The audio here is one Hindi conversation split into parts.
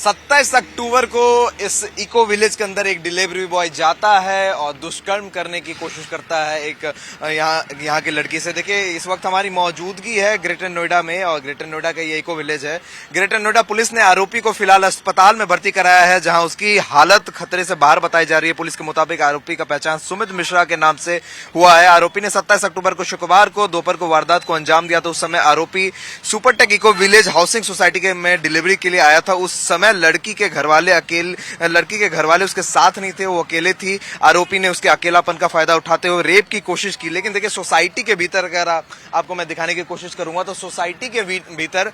27 अक्टूबर को इस इको विलेज के अंदर एक डिलीवरी बॉय जाता है और दुष्कर्म करने की कोशिश करता है एक यहाँ की लड़की से। देखिए, इस वक्त हमारी मौजूदगी है ग्रेटर नोएडा में और ग्रेटर नोएडा का ये इको विलेज है। ग्रेटर नोएडा पुलिस ने आरोपी को फिलहाल अस्पताल में भर्ती कराया है, जहां उसकी हालत खतरे से बाहर बताई जा रही है। पुलिस के मुताबिक आरोपी का पहचान सुमित मिश्रा के नाम से हुआ है। आरोपी ने 27 अक्टूबर को शुक्रवार को दोपहर को वारदात को अंजाम दिया। तो उस समय आरोपी Supertech eco village housing society में डिलीवरी के लिए आया था। उस समय लड़की के घरवाले उसके साथ नहीं थे, वो अकेले थी। आरोपी ने उसके अकेलापन का फायदा उठाते हुए रेप की कोशिश की। लेकिन देखिए, सोसाइटी के भीतर अगर आपको मैं दिखाने की कोशिश करूंगा तो सोसाइटी के भीतर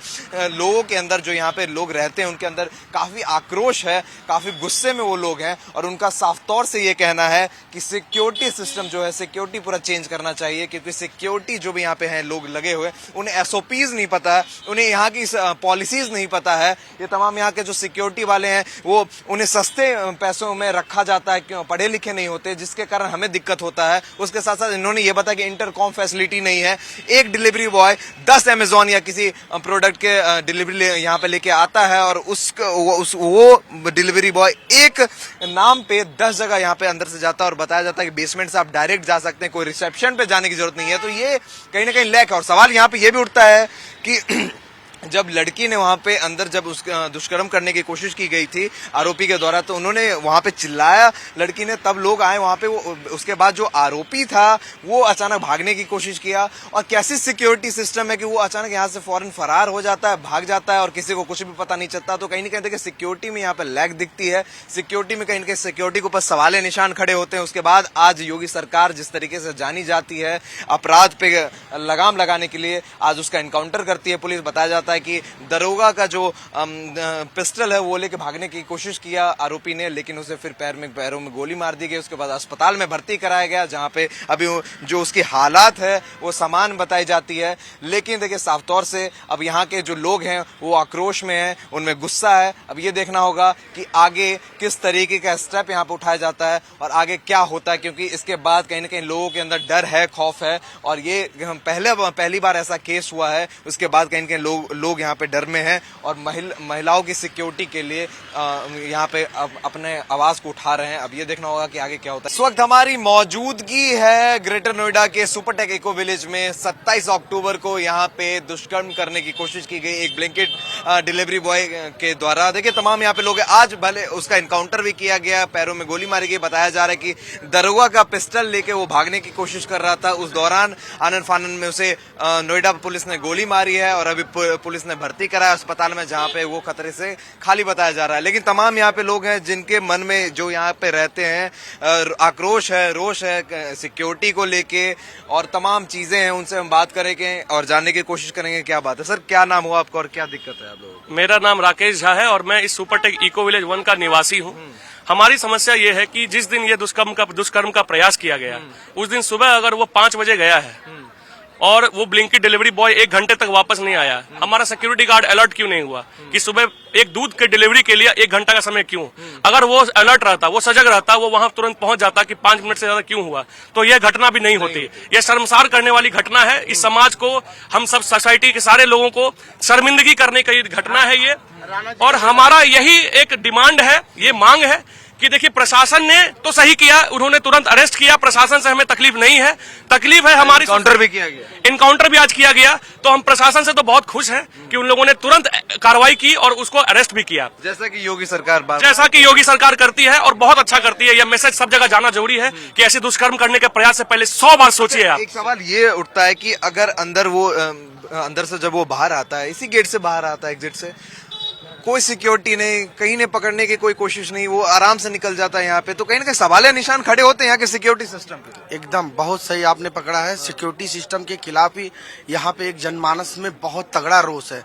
लोगों के अंदर, जो यहाँ पे लोग रहते हैं, उनके अंदर काफी आक्रोश है, काफी गुस्से में वो लोग हैं और उनका साफ तौर से ये कहना है कि सिक्योरिटी सिस्टम जो है, सिक्योरिटी पूरा चेंज करना चाहिए, क्योंकि सिक्योरिटी जो भी यहाँ पे हैं लोग लगे हुए, उन्हें एसओपीज नहीं पता है, उन्हें यहाँ की पॉलिसीज नहीं पता है। ये तमाम यहाँ के जो सिक्योरिटी वाले हैं वो उन्हें सस्ते पैसों में रखा जाता है, क्यों पढ़े लिखे नहीं होते, जिसके कारण हमें दिक्कत होता है। उसके साथ साथ इन्होंने ये बताया कि इंटरकॉम फैसिलिटी नहीं है। एक डिलीवरी बॉय 10 अमेजॉन या किसी प्रोडक्ट के डिलीवरी यहाँ पे लेके आता है और वो डिलीवरी बॉय एक नाम पे 10 जगह यहाँ पे अंदर से जाता है और बताया जाता है कि बेसमेंट से आप डायरेक्ट जा सकते हैं, कोई रिसेप्शन पे जाने की जरूरत नहीं है। तो ये कहीं ना कहीं लैक है। और सवाल यहाँ पे ये भी उठता है कि जब लड़की ने वहां पे अंदर जब उसका दुष्कर्म करने की कोशिश की गई थी आरोपी के द्वारा, तो उन्होंने वहां पे चिल्लाया लड़की ने, तब लोग आए वहां पे। उसके बाद जो आरोपी था वो अचानक भागने की कोशिश किया। और कैसी सिक्योरिटी सिस्टम है कि वो अचानक यहाँ से फौरन फरार हो जाता है, भाग जाता है और किसी को कुछ भी पता नहीं चलता। तो कहीं ना कहीं देखिए, सिक्योरिटी में यहाँ पे लैग दिखती है। सिक्योरिटी में कहीं ना कहीं सिक्योरिटी के ऊपर सवाल निशान खड़े होते हैं। उसके बाद आज योगी सरकार जिस तरीके से जानी जाती है अपराध पे लगाम लगाने के लिए, आज उसका एनकाउंटर करती है पुलिस। बताया जाता है कि दरोगा का जो पिस्टल है वो लेके भागने की कोशिश किया आरोपी ने, लेकिन उसे फिर पैरों में गोली मार दी गई। उसके बाद अस्पताल में भर्ती कराया गया, जहां पे अभी जो उसकी हालात है वो सामान बताई जाती है। लेकिन देखिए, साफ तौर से अब यहाँ के जो लोग हैं वो आक्रोश में हैं, उनमें गुस्सा है। अब ये देखना होगा कि आगे किस तरीके का स्टेप यहाँ पे उठाया जाता है और आगे क्या होता है, क्योंकि इसके बाद कहीं ना कहीं लोगों के अंदर डर है, खौफ है। और ये पहली बार ऐसा केस हुआ है। उसके बाद कहीं ना कहीं लोग यहाँ पे डर में हैं और महिलाओं की सिक्योरिटी के लिए यहाँ पे अपने आवाज को उठा रहे हैं। अब ये देखना होगा कि आगे क्या होता है। इस वक्त हमारी मौजूदगी है ग्रेटर नोएडा के सुपरटेक इको विलेज में। 27 अक्टूबर को यहाँ पे दुष्कर्म करने की कोशिश की गई एक ब्लैंकेट डिलीवरी बॉय के द्वारा। देखिए, तमाम यहाँ पे लोग आज भले उसका एनकाउंटर भी किया गया, पैरों में गोली मारी गई। बताया जा रहा है कि दरोगा का पिस्टल लेके वो भागने की कोशिश कर रहा था। उस दौरान आनन फानन में उसे नोएडा पुलिस ने गोली मारी है और अभी पुलिस ने भर्ती कराया अस्पताल में, जहां पे वो खतरे से खाली बताया जा रहा है। लेकिन तमाम यहाँ पे लोग हैं जिनके मन में, जो यहाँ पे रहते हैं, आक्रोश है, रोष है सिक्योरिटी को लेके और तमाम चीजें हैं। उनसे हम बात करेंगे और जानने की कोशिश करेंगे क्या बात है। सर, क्या नाम हुआ आपका और क्या दिक्कत है आप लोगों को? मेरा नाम राकेश झा है और मैं इस सुपरटेक इको विलेज 1 का निवासी हूँ। हमारी समस्या ये है कि जिस दिन ये दुष्कर्म का प्रयास किया गया, उस दिन सुबह अगर वो 5 बजे गया है और वो ब्लिंकिट डिलीवरी बॉय 1 घंटे तक वापस नहीं आया, हमारा सिक्योरिटी गार्ड अलर्ट क्यों नहीं हुआ कि सुबह एक दूध के डिलीवरी के लिए 1 घंटा का समय क्यों? अगर वो अलर्ट रहता, वो सजग रहता, वो वहां तुरंत पहुंच जाता कि 5 मिनट से ज्यादा क्यों हुआ, तो यह घटना भी नहीं होती। यह शर्मसार करने वाली घटना है। इस समाज को, हम सब सोसाइटी के सारे लोगों को शर्मिंदगी करने की घटना है ये। और हमारा यही एक डिमांड है, ये मांग है कि देखिए, प्रशासन ने तो सही किया, उन्होंने तुरंत अरेस्ट किया, प्रशासन से हमें तकलीफ नहीं है। तकलीफ है हमारी, एनकाउंटर भी किया गया, एनकाउंटर भी आज किया गया। तो हम प्रशासन से तो बहुत खुश हैं कि उन लोगों ने तुरंत कार्रवाई की और उसको अरेस्ट भी किया, जैसा कि योगी सरकार करती है और बहुत अच्छा करती है। यह मैसेज सब जगह जाना जरूरी है कि ऐसे दुष्कर्म करने के प्रयास से पहले 100 बार सोचिए आप। एक सवाल ये उठता है कि अगर अंदर से जब वो बाहर आता है, इसी गेट से बाहर आता है, एग्जिट से, कोई सिक्योरिटी नहीं, कहीं ने पकड़ने की कोई कोशिश नहीं, वो आराम से निकल जाता है यहाँ पे, तो कहीं ना कहीं सवाल निशान खड़े होते हैं यहाँ के सिक्योरिटी सिस्टम पे। एकदम बहुत सही आपने पकड़ा है। सिक्योरिटी सिस्टम के खिलाफ ही यहाँ पे एक जनमानस में बहुत तगड़ा रोष है।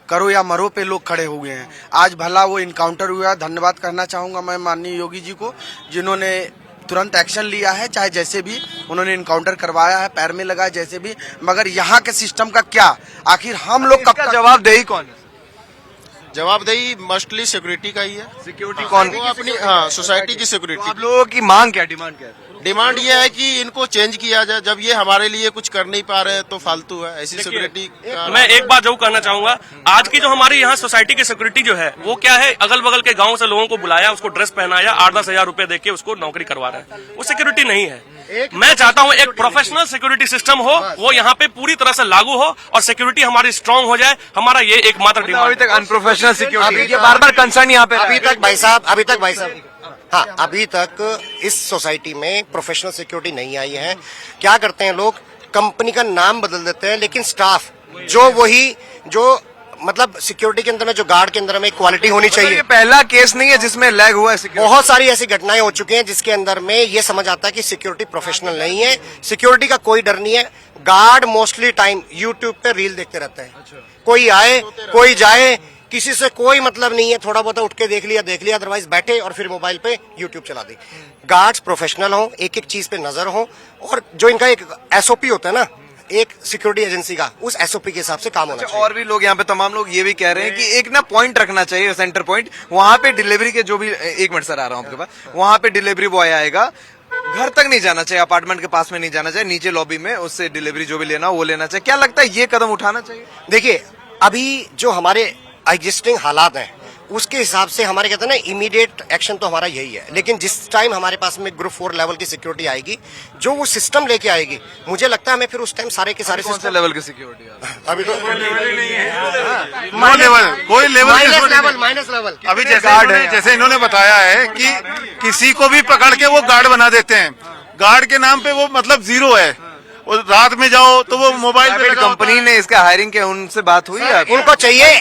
करो या मरो पे लोग खड़े हुए हैं। आज भला वो इनकाउंटर हुआ, धन्यवाद करना चाहूंगा मैं माननीय योगी जी को, जिन्होंने तुरंत एक्शन लिया है। चाहे जैसे भी उन्होंने इनकाउंटर करवाया है, पैर में लगा जैसे भी, मगर यहाँ के सिस्टम का क्या, आखिर हम लोग कब जवाबदेही कौन है? जवाबदेही मोस्टली सिक्योरिटी का ही है। सिक्योरिटी कौन? वो अपनी सोसाइटी की सिक्योरिटी। आप लोगों की मांग क्या, डिमांड क्या है? डिमांड ये है कि इनको चेंज किया जाए। जब ये हमारे लिए कुछ कर नहीं पा रहे तो फालतू है ऐसी सिक्योरिटी का। मैं एक बात जरूर कहना चाहूंगा, आज की जो हमारी यहाँ सोसाइटी की सिक्योरिटी जो है वो क्या है, अगल बगल के गांव से लोगों को बुलाया, उसको ड्रेस पहनाया, 8-10 हजार रुपए देके उसको नौकरी करवा रहा है, वो सिक्योरिटी नहीं है। मैं चाहता हूँ एक प्रोफेशनल सिक्योरिटी सिस्टम हो, वो यहाँ पे पूरी तरह से लागू हो और सिक्योरिटी हमारी स्ट्रांग हो जाए। हमारा ये एकमात्र अभी डिमांड तक अनप्रोफेशनल सिक्योरिटी, ये बार बार कंसर्न यहाँ पे अभी तक भाई साहब हाँ, अभी तक इस सोसाइटी में प्रोफेशनल सिक्योरिटी नहीं आई है। क्या करते हैं लोग, कंपनी का नाम बदल देते हैं, लेकिन स्टाफ जो मतलब सिक्योरिटी के अंदर में, जो गार्ड के अंदर में क्वालिटी होनी ये चाहिए। पहला केस नहीं है जिसमें लैग हुआ है सिक्योरिटी। बहुत सारी ऐसी घटनाएं हो चुकी हैं जिसके अंदर में ये समझ आता है कि सिक्योरिटी प्रोफेशनल नहीं है। सिक्योरिटी का कोई डर नहीं है। गार्ड मोस्टली टाइम यूट्यूब पे रील देखते रहते हैं। कोई आए कोई जाए, किसी से कोई मतलब नहीं है। थोड़ा बहुत उठ के देख लिया, अदरवाइज बैठे और फिर मोबाइल पे यूट्यूब चला दी। गार्ड्स प्रोफेशनल हो, एक एक चीज पे नजर हो, और जो इनका एक एसओपी होता है ना, एक सिक्योरिटी एजेंसी का, उस एसओपी के हिसाब से काम होना चाहिए। और भी लोग यहाँ पे, तमाम लोग ये भी कह रहे हैं कि एक ना पॉइंट रखना चाहिए, सेंटर पॉइंट। वहां पे डिलीवरी के जो भी, एक मिनट सर आ रहा हूँ आपके पास, वहां पे डिलीवरी बॉय आएगा, घर तक नहीं जाना चाहिए, अपार्टमेंट के पास में नहीं जाना चाहिए, नीचे लॉबी में उससे डिलीवरी जो भी लेना वो लेना चाहिए। क्या लगता है ये कदम उठाना चाहिए? देखिए, अभी जो हमारे एग्जिस्टिंग हालात हैं उसके हिसाब से हमारे कहते हैं ना, इमीडिएट एक्शन तो हमारा यही है। लेकिन जिस टाइम हमारे पास में ग्रुप 4 लेवल की सिक्योरिटी आएगी, जो वो सिस्टम लेके आएगी, मुझे लगता है हमें फिर उस टाइम सारे के सारे कौन से लेवल की सिक्योरिटी? अभी तो कोई लेवल माइनस लेवल। अभी जैसे इन्होंने बताया है कि किसी को भी पकड़ के वो गार्ड बना देते हैं। गार्ड के नाम पे वो मतलब जीरो है। और रात में जाओ तो वो मोबाइल पे लगा होता है। कंपनी ने इसका हायरिंग के उनसे बात हुई है? इनको चाहिए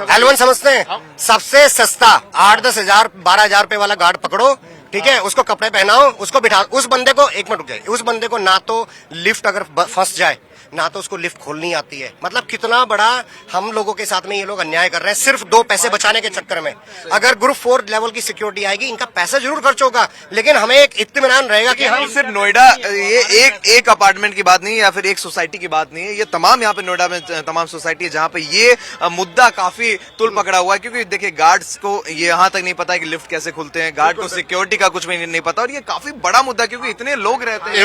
L1 समझते हैं, सबसे सस्ता 8-10 हजार 12 हजार रुपए वाला गार्ड पकड़ो, ठीक है, उसको कपड़े पहनाओ, उसको बिठा, उस बंदे को, एक मिनट रुक जाए, उस बंदे को ना तो लिफ्ट अगर फंस जाए, ना तो उसको लिफ्ट खोलनी आती है। मतलब कितना बड़ा हम लोगों के साथ में ये लोग अन्याय कर रहे हैं, सिर्फ 2 पैसे बचाने के चक्कर में। अगर ग्रुप 4 लेवल की सिक्योरिटी आएगी, इनका पैसा जरूर खर्च होगा, लेकिन हमें एक इत्मीनान रहेगा कि हम सिर्फ नोएडा, ये एक अपार्टमेंट की बात नहीं है या फिर एक सोसाइटी की बात नहीं है, ये तमाम यहाँ पे नोएडा में तमाम सोसाइटी है जहाँ पे ये मुद्दा काफी तुल पकड़ा हुआ है। क्योंकि देखिए, गार्ड्स को ये यहाँ तक नहीं पता है कि लिफ्ट कैसे खुलते हैं, गार्ड को सिक्योरिटी का कुछ भी नहीं पता, और ये काफी बड़ा मुद्दा क्योंकि इतने लोग रहते हैं।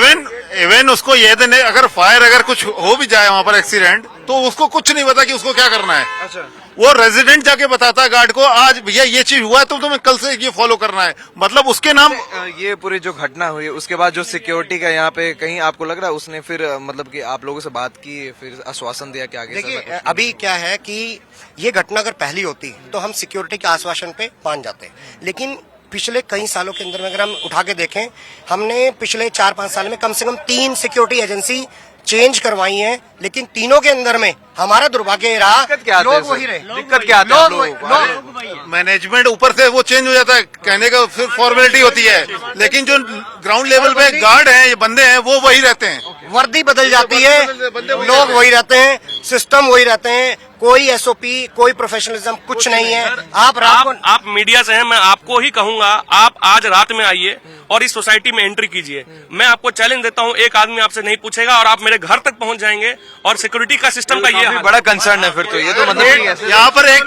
इवन उसको ये देने, अगर फायर अगर कुछ हो भी जाए वहाँ पर एक्सीडेंट, तो उसको कुछ नहीं पता कि उसको क्या करना है। अच्छा, वो रेजिडेंट जाके बताता है गार्ड को, आज भैया ये चीज हुआ है तो तुम्हें कल से ये फॉलो करना है, मतलब उसके नाम। ये पूरी जो घटना हुई उसके बाद जो सिक्योरिटी का यहाँ पे, कहीं आपको लग रहा है उसने फिर मतलब कि आप लोगों से बात की, फिर आश्वासन दिया कि आगे? देखिए, अभी क्या है कि ये घटना अगर पहली होती तो हम सिक्योरिटी के आश्वासन पे मान जाते, लेकिन पिछले कई सालों के अंदर में अगर हम उठा के देखें, हमने पिछले 4-5 साल में कम से कम 3 सिक्योरिटी एजेंसी चेंज करवाई हैं, लेकिन तीनों के अंदर में हमारा दुर्भाग्य रहा, लोग वही रहे। दिक्कत क्या आती है? मैनेजमेंट ऊपर से वो चेंज हो जाता है, कहने का फिर फॉर्मेलिटी होती है, लेकिन जो ग्राउंड लेवल पे गार्ड हैं, ये बंदे हैं, वो वही रहते हैं। वर्दी बदल जाती है, लोग वही रहते हैं, सिस्टम वही रहते हैं, कोई एसओपी, कोई प्रोफेशनलिज्म कुछ नहीं है। आप मीडिया से हैं, मैं आपको ही कहूंगा, आप आज रात में आइए और इस सोसाइटी में एंट्री कीजिए। मैं आपको चैलेंज देता हूं, एक आदमी आपसे नहीं पूछेगा और आप मेरे घर तक पहुंच जाएंगे। और सिक्योरिटी का सिस्टम का ये बड़ा कंसर्न है फिर तो। ये तो मतलब यहाँ पर एक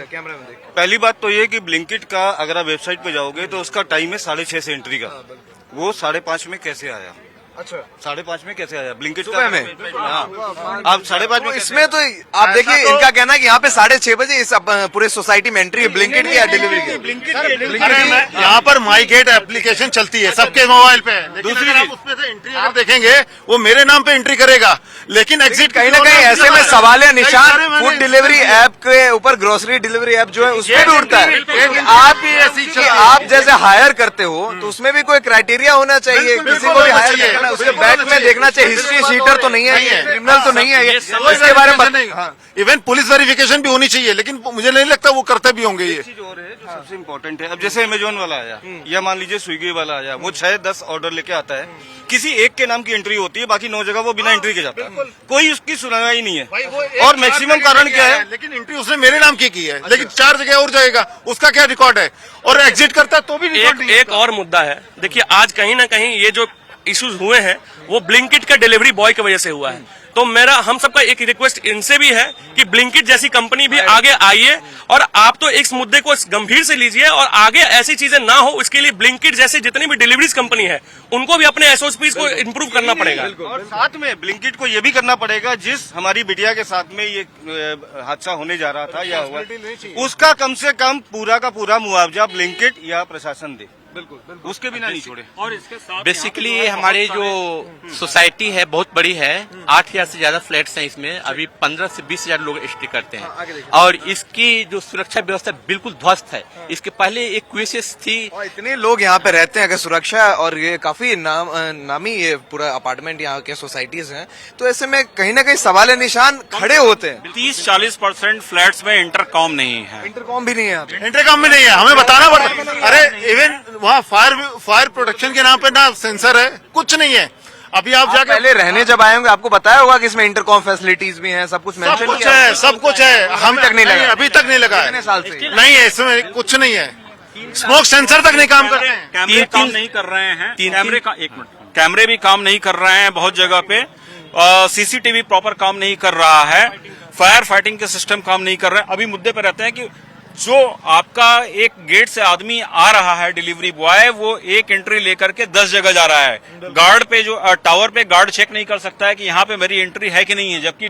कैमरा में देखिए। पहली बात तो ये कि ब्लिंकिट का अगर आप वेबसाइट पे जाओगे तो उसका टाइम है 6:30 से एंट्री का, वो 5:30 में कैसे आया? अच्छा, 5:30 में कैसे आया ब्लिंकिट सुबह में? हाँ, आप 5:30 में इसमें तो आप देखिए, इनका कहना है कि यहाँ पे 6:30 बजे इस पूरे सोसाइटी में एंट्री है ब्लिंकिट की या डिलीवरी की। यहाँ पर माई गेट एप्लीकेशन चलती है सबके मोबाइल पे, दूसरी आप उसमें से एंट्री अगर देखेंगे, वो मेरे नाम पे एंट्री करेगा, लेकिन एग्जिट कहीं ना कहीं ऐसे में सवाल है निशान फूड डिलीवरी ऐप के ऊपर, ग्रोसरी डिलीवरी ऐप जो है उसमें भी उठता है कि आप जैसे हायर करते हो तो उसमें भी कोई क्राइटेरिया होना चाहिए, किसी को भी हायर करना उसके बैक में देखना चाहिए, हिस्ट्री शीटर तो नहीं है, क्रिमिनल तो नहीं है, इसके बारे में इवन पुलिस वेरिफिकेशन भी होनी चाहिए, लेकिन मुझे नहीं लगता वो करते भी होंगे। ये चीज और है जो सबसे इम्पोर्टेंट है। अब जैसे अमेजोन वाला आया या मान लीजिए स्विगी वाला आया, वो 6-10 ऑर्डर लेके आता है, किसी एक के नाम की एंट्री होती है, बाकी 9 जगह वो बिना एंट्री के जाता है, कोई उसकी सुनवाई नहीं है। और मैक्सिमम कारण क्या है, लेकिन एंट्री उसने मेरे नाम की है, लेकिन 4 जगह और जाएगा, उसका क्या रिकॉर्ड है? और एग्जिट करता तो भी एक और मुद्दा है। देखिए, आज कहीं ना कहीं ये जो इश्यूज हुए हैं वो ब्लिंकिट के डिलीवरी बॉय की वजह से हुआ है। तो मेरा हम सबका एक रिक्वेस्ट इनसे भी है कि ब्लिंकिट जैसी कंपनी भी आगे आइए और आप तो इस मुद्दे को गंभीर से लीजिए और आगे ऐसी चीजें ना हो इसके लिए ब्लिंकिट जैसे जितनी भी डिलीवरीज कंपनी है उनको भी अपने एसओपीज को इम्प्रूव करना पड़ेगा। और साथ में ब्लिंकिट को ये भी करना पड़ेगा, जिस हमारी बिटिया के साथ में ये हादसा होने जा रहा था या हुआ, उसका कम से कम पूरा का पूरा मुआवजा ब्लिंकिट या प्रशासन दे, उसके बिना नहीं छोड़े। और इसके साथ बेसिकली ये हमारी जो सोसाइटी है बहुत बड़ी है, 8,000 से ज्यादा फ्लैट्स हैं इसमें, अभी 15 से 20,000 लोग स्टे करते हैं और इसकी जो सुरक्षा व्यवस्था बिल्कुल ध्वस्त है। इसके पहले एक क्वेसेस थी और इतने लोग यहाँ पे रहते हैं, अगर सुरक्षा और ये काफी नामी ये पूरा अपार्टमेंट यहाँ के सोसाइटीज हैं, तो ऐसे में कहीं ना कहीं सवाल निशान खड़े होते हैं। 30-40% फ्लैट्स में इंटरकॉम नहीं है। इंटरकॉम भी नहीं है यहाँ पे। इंटरकॉम में नहीं है, हमें बताना पड़ता। अरे इवन वहाँ फायर प्रोटेक्शन के नाम पे ना सेंसर है, कुछ नहीं है। अभी आप जाके पहले रहने जब आए होंगे आपको बताया होगा कि इसमें इंटरकॉम फैसिलिटीज भी हैं, सब कुछ सब मेंशन कुछ है, सब कुछ है। हम तक नहीं लगा, अभी तक नहीं लगा है। कितने साल से नहीं है, इसमें कुछ नहीं है। स्मोक सेंसर तक नहीं काम कर रहे हैं। कैमरे काम नहीं कर रहे हैं। कैमरे का एक मिनट, कैमरे भी काम नहीं कर रहे हैं बहुत जगह पे। सीसीटीवी प्रॉपर काम नहीं कर रहा है। फायर फाइटिंग के सिस्टम काम नहीं कर रहे हैं। अभी मुद्दे पे रहते हैं कि जो आपका एक गेट से आदमी आ रहा है डिलीवरी बॉय, वो एक एंट्री लेकर के 10 जगह जा रहा है। गार्ड पे जो टावर पे गार्ड चेक नहीं कर सकता है कि यहाँ पे मेरी एंट्री है कि नहीं है, जबकि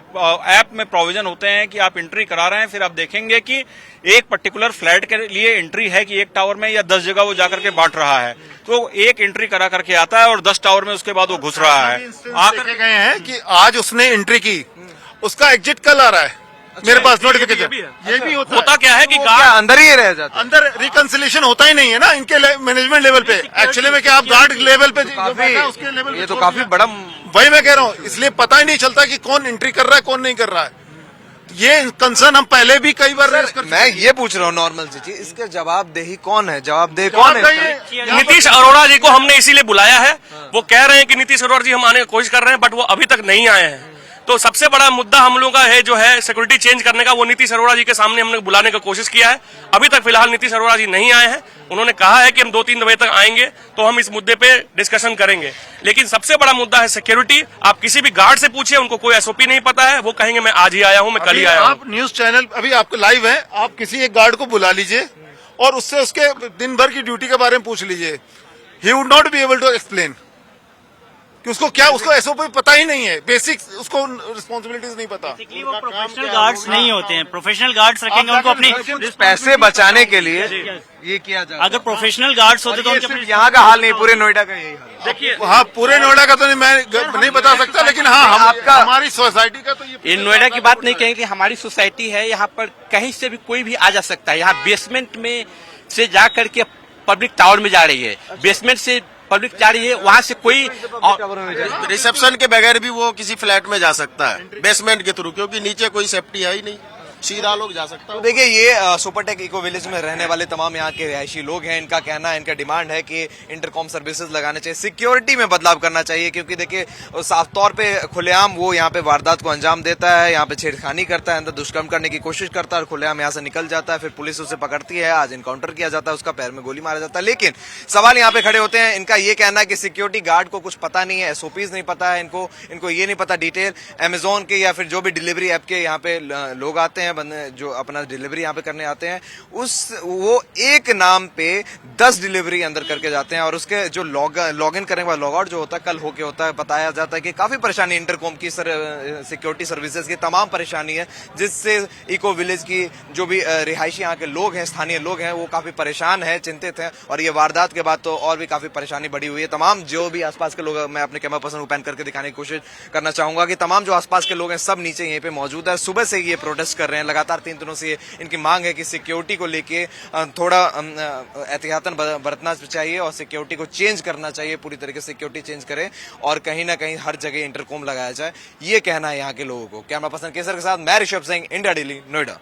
ऐप में प्रोविजन होते हैं कि आप एंट्री करा रहे हैं, फिर आप देखेंगे कि एक पर्टिकुलर फ्लैट के लिए एंट्री है कि एक टावर में या 10 जगह वो जाकर के बांट रहा है। तो एक एंट्री करा करके आता है और 10 टावर में उसके बाद वो घुस रहा है। आकर गए हैं कि आज उसने एंट्री की, उसका एग्जिट कल आ रहा है मेरे पास नोटिफिकेशन। ये भी होता क्या है कि क्या गार्ड अंदर ही रह जाता है? अंदर रिकंसिलेशन होता ही नहीं है ना इनके मैनेजमेंट लेवल पे। एक्चुअली में क्या आप गार्ड लेवल पे जो बैठा है उसके लेवल ये तो काफी बड़ा वही मैं कह रहा हूँ, इसलिए पता ही नहीं चलता कि कौन एंट्री कर रहा है कौन नहीं कर रहा है। ये कंसर्न हम पहले भी कई बार रेज कर मैं ये पूछ रहा हूँ नॉर्मल सी चीज, इसका जवाबदेही कौन है? जवाबदेही कौन है? नीतीश अरोड़ा जी को हमने इसीलिए बुलाया है। वो कह रहे हैं कि नीतीश अरोड़ा जी हम आने की कोशिश कर रहे हैं, बट वो अभी तक नहीं आए हैं। तो सबसे बड़ा मुद्दा हम लोगों का है जो है सिक्योरिटी चेंज करने का, वो नीतीश अरोड़ा जी के सामने हमने बुलाने की कोशिश किया है। अभी तक फिलहाल नीतीश अरोड़ा जी नहीं आए हैं। उन्होंने कहा है कि हम 2-3 बजे तक आएंगे तो हम इस मुद्दे पे डिस्कशन करेंगे। लेकिन सबसे बड़ा मुद्दा है सिक्योरिटी। आप किसी भी गार्ड से पूछिए, उनको कोई एसओपी नहीं पता है। वो कहेंगे मैं आज ही आया हूं, मैं कल ही आया हूं। आप न्यूज चैनल अभी आपको लाइव है, आप किसी एक गार्ड को बुला लीजिए और उससे उसके दिन भर की ड्यूटी के बारे में पूछ लीजिए। He would not be able to explain कि उसको क्या, उसको एसओपी पता ही नहीं है, बेसिक उसको रिस्पॉन्सिबिलिटीज नहीं पता। वो प्रोफेशनल गार्ड्स नहीं होते हैं। प्रोफेशनल गार्ड्स रखेंगे उनको अपनी पैसे बचाने के लिए ये किया जाता है। अगर प्रोफेशनल गार्ड्स होते तो ये उनके सिर्फ यहाँ का हाल नहीं, पूरे नोएडा का यही हाल। देखिए, हाँ, पूरे नोएडा का तो मैं नहीं बता सकता, लेकिन हाँ हमारी सोसाइटी का तो ये नोएडा की बात नहीं कहेंगे, हमारी सोसाइटी है, यहाँ पर कहीं से भी कोई भी आ जा सकता है। यहाँ बेसमेंट में से जा करके पब्लिक टावर में जा रही है, बेसमेंट से पब्लिक जा रही है, वहाँ से कोई रिसेप्शन के बगैर भी वो किसी फ्लैट में जा सकता है बेसमेंट के थ्रू, क्योंकि नीचे कोई सेफ्टी है ही नहीं, सीधा लोग जा सकता है। तो देखिए, ये सुपरटेक इको विलेज में रहने वाले तमाम यहाँ के रिहायशी लोग हैं। इनका कहना है, इनका डिमांड है कि इंटरकॉम सर्विसेज लगाने चाहिए, सिक्योरिटी में बदलाव करना चाहिए, क्योंकि देखिए साफ तौर पे खुलेआम वो यहाँ पे वारदात को अंजाम देता है, यहाँ पे छेड़खानी करता है, अंदर दुष्कर्म करने की कोशिश करता है और खुलेआम यहाँ से निकल जाता है। फिर पुलिस उसे पकड़ती है, आज इनकाउंटर किया जाता है, उसका पैर में गोली मारा जाता है। लेकिन सवाल यहाँ पे खड़े होते हैं, इनका ये कहना है कि सिक्योरिटी गार्ड को कुछ पता नहीं है, एसओपीज नहीं पता है, इनको ये नहीं पता डिटेल। अमेजोन के या फिर जो भी डिलीवरी ऐप के यहाँ पे लोग आते हैं, जो अपना डिलीवरी यहाँ पे करने आते हैं, वो एक नाम पे 10 डिलीवरी अंदर करके जाते हैं और उसके जो लॉग इन करने के बाद लॉग आउट जो होता है कल होके होता है। बताया जाता है कि काफी परेशानी इंटरकॉम की सिक्योरिटी सर्विसेज की तमाम परेशानी है, जिससे इको विलेज की जो भी रिहायशी यहाँ के लोग हैं, स्थानीय लोग हैं, वो काफी परेशान है, चिंतित हैं। और ये वारदात के बाद तो और भी काफी परेशानी बढ़ी हुई है। तमाम जो भी आसपास के लोग, मैं अपने कैमरा पर्सन को पैन करके दिखाने की कोशिश करना चाहूंगा कि तमाम जो आसपास के लोग हैं सब नीचे यहीं पे मौजूद है। सुबह से ये प्रोटेस्ट कर रहे हैं, लगातार 3 दिनों से इनकी मांग है कि सिक्योरिटी को लेके थोड़ा एहतियातन बरतना चाहिए और सिक्योरिटी को चेंज करना चाहिए, पूरी तरीके से सिक्योरिटी चेंज करें और कहीं ना कहीं हर जगह इंटरकॉम लगाया जाए। ये कहना है यहाँ के लोगों को। कैमरा पर्सन केसर के साथ मैं ऋषभ सिंह, इंडिया डेली, नोएडा।